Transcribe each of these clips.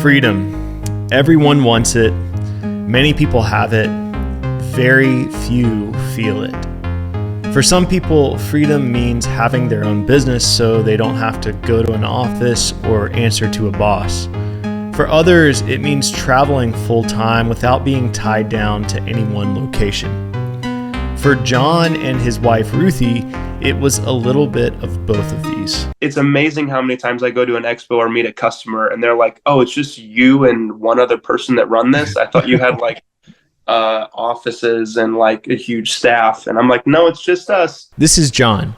Freedom. Everyone wants it. Many people have it. Very few feel it. For some people, freedom means having their own business so they don't have to go to an office or answer to a boss. For others, it means traveling full-time without being tied down to any one location. For John and his wife, Ruthie, it was a little bit of both of these. It's amazing how many times I go to an expo or meet a customer and they're like, oh, it's just you and one other person that run this? I thought you had like offices and like a huge staff. And I'm like, no, it's just us. This is John.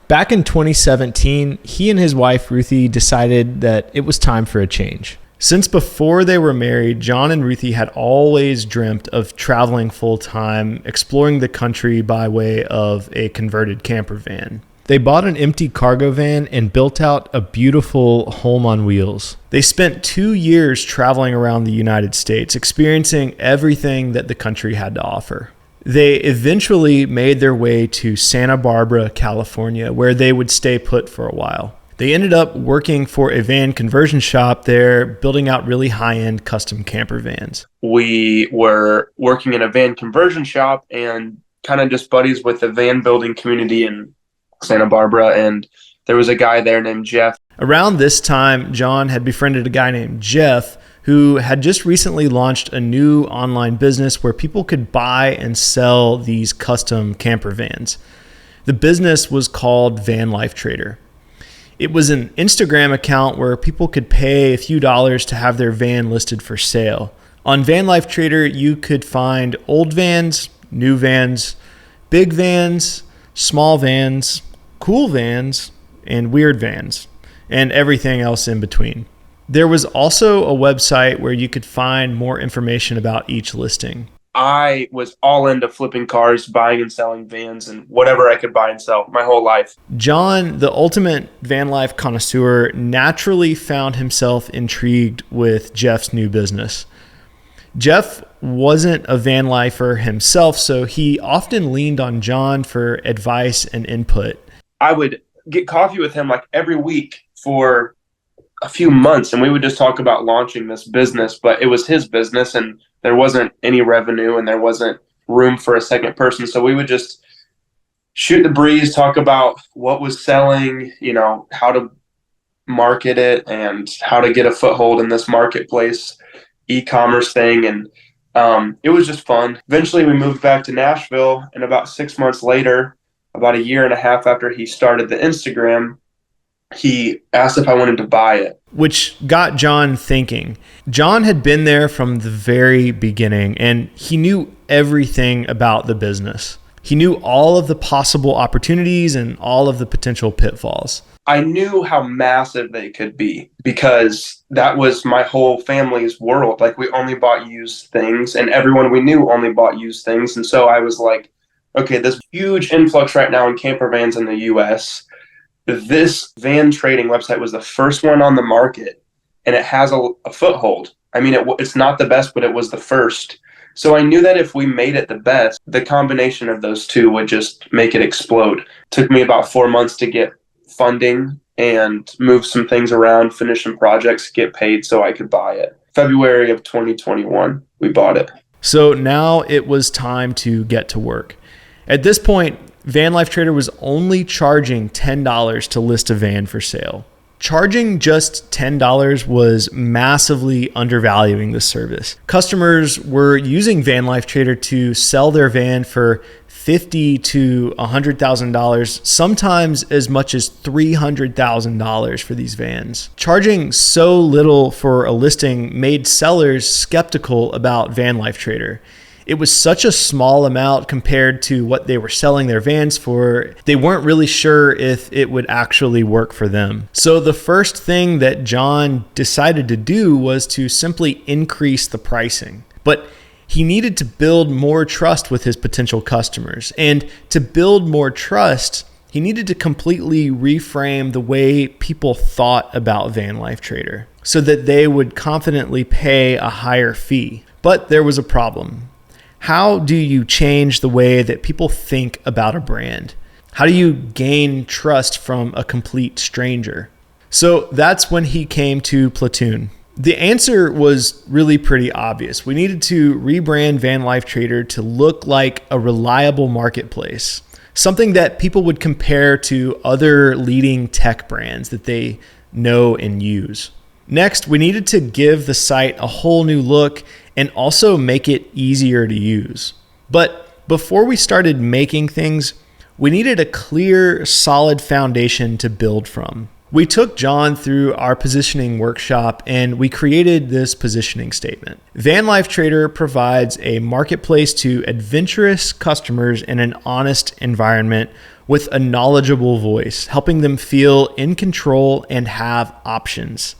Back in 2017, he and his wife, Ruthie, decided that it was time for a change. Since before they were married, John and Ruthie had always dreamt of traveling full-time, exploring the country by way of a converted camper van. They bought an empty cargo van and built out a beautiful home on wheels. They spent 2 years traveling around the United States, experiencing everything that the country had to offer. They eventually made their way to Santa Barbara, California, where they would stay put for a while. They ended up working for a van conversion shop there, building out really high-end custom camper vans. We were working in a van conversion shop and kind of just buddies with the van building community in Santa Barbara. And there was a guy there named Jeff. Around this time, John had befriended a guy named Jeff who had just recently launched a new online business where people could buy and sell these custom camper vans. The business was called Van Life Trader. It was an Instagram account where people could pay a few dollars to have their van listed for sale. On Van Life Trader, you could find old vans, new vans, big vans, small vans, cool vans, and weird vans, and everything else in between. There was also a website where you could find more information about each listing. I was all into flipping cars, buying and selling vans, and whatever I could buy and sell my whole life. John, the ultimate van life connoisseur, naturally found himself intrigued with Jeff's new business. Jeff wasn't a van lifer himself, so he often leaned on John for advice and input. I would get coffee with him like every week for a few months, and we would just talk about launching this business, but it was his business and there wasn't any revenue and there wasn't room for a second person. So we would just shoot the breeze, talk about what was selling, how to market it and how to get a foothold in this marketplace, e-commerce thing. And it was just fun. Eventually we moved back to Nashville, and about 6 months later, about a year and a half after he started the Instagram, he asked if I wanted to buy it. Which got John thinking. John had been there from the very beginning, and he knew everything about the business. He knew all of the possible opportunities and all of the potential pitfalls. I knew how massive they could be because that was my whole family's world. Like, we only bought used things, and everyone we knew only bought used things. And so I was like, okay, this huge influx right now in camper vans in the US. This van trading website was the first one on the market, and it has a foothold. I mean, it's not the best, but it was the first. So I knew that if we made it the best, the combination of those two would just make it explode. It took me about 4 months to get funding and move some things around, finish some projects, get paid so I could buy it. February of 2021, we bought it. So now it was time to get to work. At this point, Van Life Trader was only charging $10 to list a van for sale. Charging just $10 was massively undervaluing the service. Customers were using Van Life Trader to sell their van for $50,000 to $100,000, sometimes as much as $300,000 for these vans. Charging so little for a listing made sellers skeptical about Van Life Trader. It was such a small amount compared to what they were selling their vans for. They weren't really sure if it would actually work for them. So the first thing that John decided to do was to simply increase the pricing. But he needed to build more trust with his potential customers. And to build more trust, he needed to completely reframe the way people thought about Van Life Trader so that they would confidently pay a higher fee. But there was a problem. How do you change the way that people think about a brand? How do you gain trust from a complete stranger? So that's when he came to Platoon. The answer was really pretty obvious. We needed to rebrand Van Life Trader to look like a reliable marketplace, something that people would compare to other leading tech brands that they know and use. Next, we needed to give the site a whole new look and also make it easier to use. But before we started making things, we needed a clear, solid foundation to build from. We took John through our positioning workshop and we created this positioning statement. Van Life Trader provides a marketplace to adventurous customers in an honest environment with a knowledgeable voice, helping them feel in control and have options.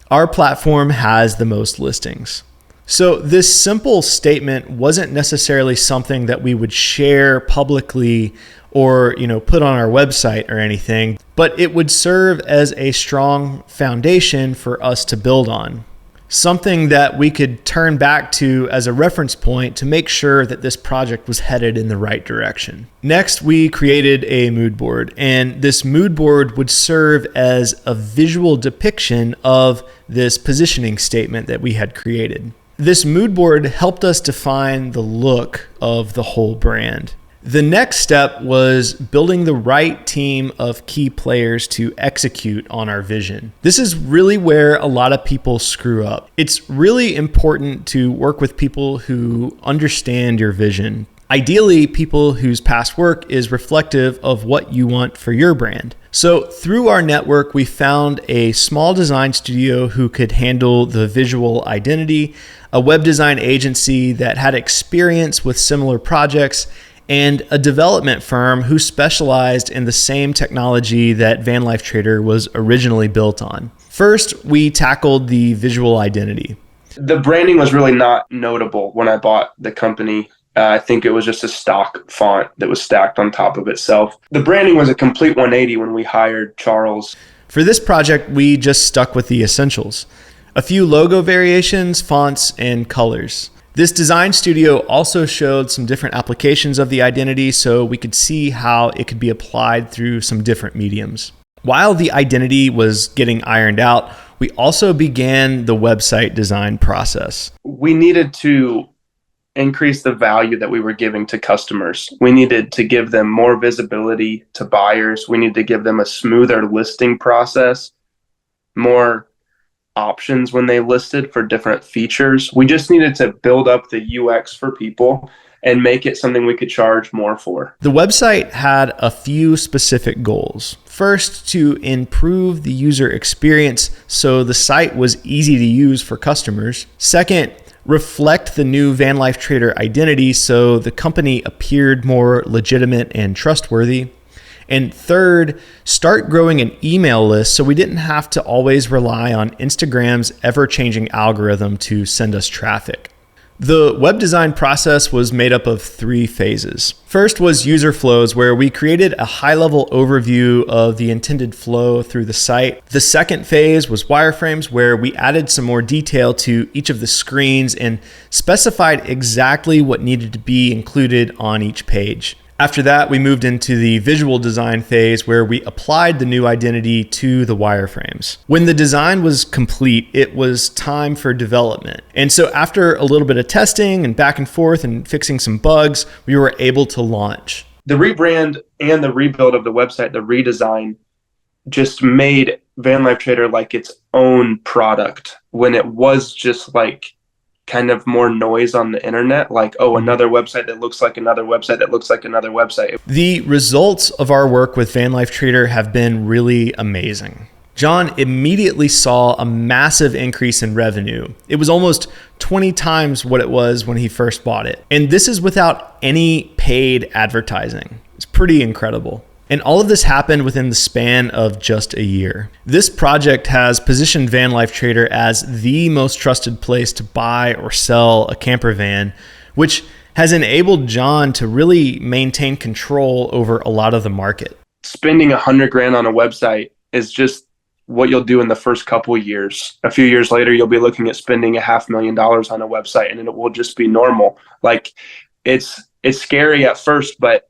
Our platform has the most listings. So this simple statement wasn't necessarily something that we would share publicly or, put on our website or anything, but it would serve as a strong foundation for us to build on. Something that we could turn back to as a reference point to make sure that this project was headed in the right direction. Next, we created a mood board, and this mood board would serve as a visual depiction of this positioning statement that we had created. This mood board helped us define the look of the whole brand. The next step was building the right team of key players to execute on our vision. This is really where a lot of people screw up. It's really important to work with people who understand your vision. Ideally, people whose past work is reflective of what you want for your brand. So through our network, we found a small design studio who could handle the visual identity, a web design agency that had experience with similar projects, and a development firm who specialized in the same technology that Van Life Trader was originally built on. First, we tackled the visual identity. The branding was really not notable when I bought the company. I think it was just a stock font that was stacked on top of itself. The branding was a complete 180 when we hired Charles. For this project, we just stuck with the essentials: a few logo variations, fonts, and colors. This design studio also showed some different applications of the identity so we could see how it could be applied through some different mediums. While the identity was getting ironed out, we also began the website design process. We needed to increase the value that we were giving to customers. We needed to give them more visibility to buyers. We needed to give them a smoother listing process, more options when they listed for different features. We just needed to build up the UX for people and make it something we could charge more for. The website had a few specific goals. First, to improve the user experience so the site was easy to use for customers. Second, reflect the new Van Life Trader identity so the company appeared more legitimate and trustworthy. And third, start growing an email list so we didn't have to always rely on Instagram's ever-changing algorithm to send us traffic. The web design process was made up of 3 phases. First was user flows, where we created a high-level overview of the intended flow through the site. The second phase was wireframes, where we added some more detail to each of the screens and specified exactly what needed to be included on each page. After that, we moved into the visual design phase where we applied the new identity to the wireframes. When the design was complete, it was time for development. And so after a little bit of testing and back and forth and fixing some bugs, we were able to launch. The rebrand and the rebuild of the website, the redesign, just made Van Life Trader like its own product when it was just like kind of more noise on the internet, like, oh, another website that looks like another website that looks like another website. The results of our work with Van Life Trader have been really amazing. John immediately saw a massive increase in revenue. It was almost 20 times what it was when he first bought it. And this is without any paid advertising. It's pretty incredible. And all of this happened within the span of just a year. This project has positioned Van Life Trader as the most trusted place to buy or sell a camper van, which has enabled John to really maintain control over a lot of the market. Spending $100,000 on a website is just what you'll do in the first couple of years. A few years later, you'll be looking at spending $500,000 on a website, and it will just be normal. Like, it's scary at first, but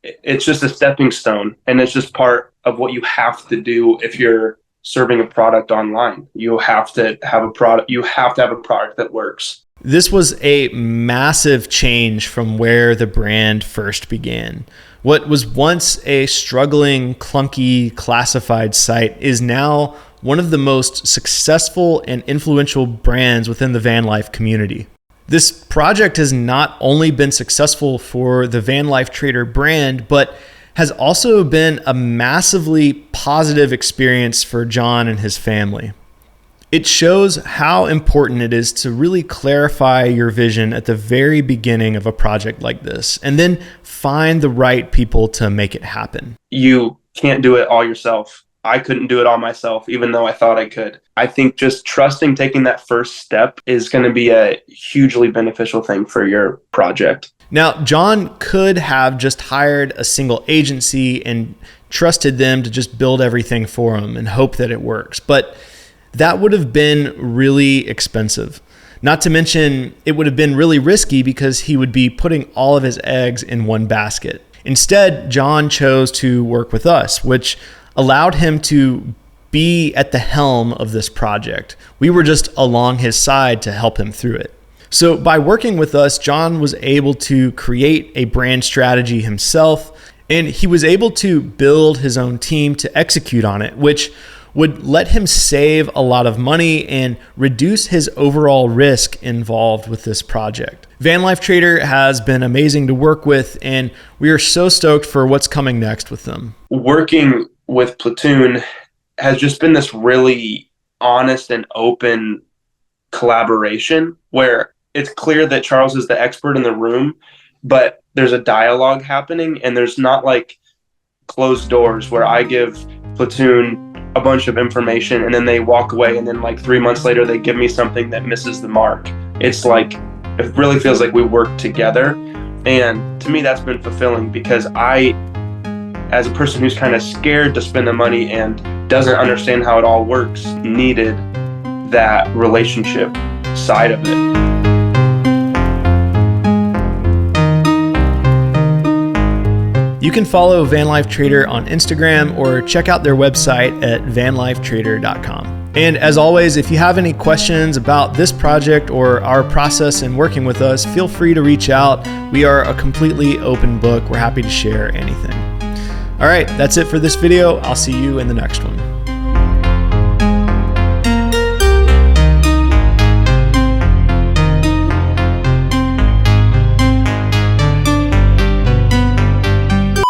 it's just a stepping stone, and it's just part of what you have to do if you're serving a product online. You have to have a product. You have to have a product that works. This was a massive change from where the brand first began. What was once a struggling, clunky classified site is now one of the most successful and influential brands within the van life community. This project has not only been successful for the Van Life Trader brand, but has also been a massively positive experience for John and his family. It shows how important it is to really clarify your vision at the very beginning of a project like this, and then find the right people to make it happen. You can't do it all yourself. I couldn't do it all myself, even though I thought I could. I think just trusting taking that first step is going to be a hugely beneficial thing for your project. Now, John could have just hired a single agency and trusted them to just build everything for him and hope that it works. But that would have been really expensive. Not to mention, it would have been really risky because he would be putting all of his eggs in one basket. Instead, John chose to work with us, which allowed him to be at the helm of this project. We were just along his side to help him through it. So by working with us, John was able to create a brand strategy himself, and he was able to build his own team to execute on it, which would let him save a lot of money and reduce his overall risk involved with this project. Van Life Trader has been amazing to work with, and we are so stoked for what's coming next with them. Working with Platoon has just been this really honest and open collaboration where it's clear that Charles is the expert in the room, but there's a dialogue happening, and there's not like closed doors where I give Platoon a bunch of information and then they walk away, and then like 3 months later they give me something that misses the mark. It's like, it really feels like we work together, and to me that's been fulfilling because I, as a person who's kind of scared to spend the money and doesn't understand how it all works, needed that relationship side of it. You can follow Van Life Trader on Instagram or check out their website at vanlifetrader.com. And as always, if you have any questions about this project or our process in working with us, feel free to reach out. We are a completely open book. We're happy to share anything. All right, that's it for this video. I'll see you in the next one.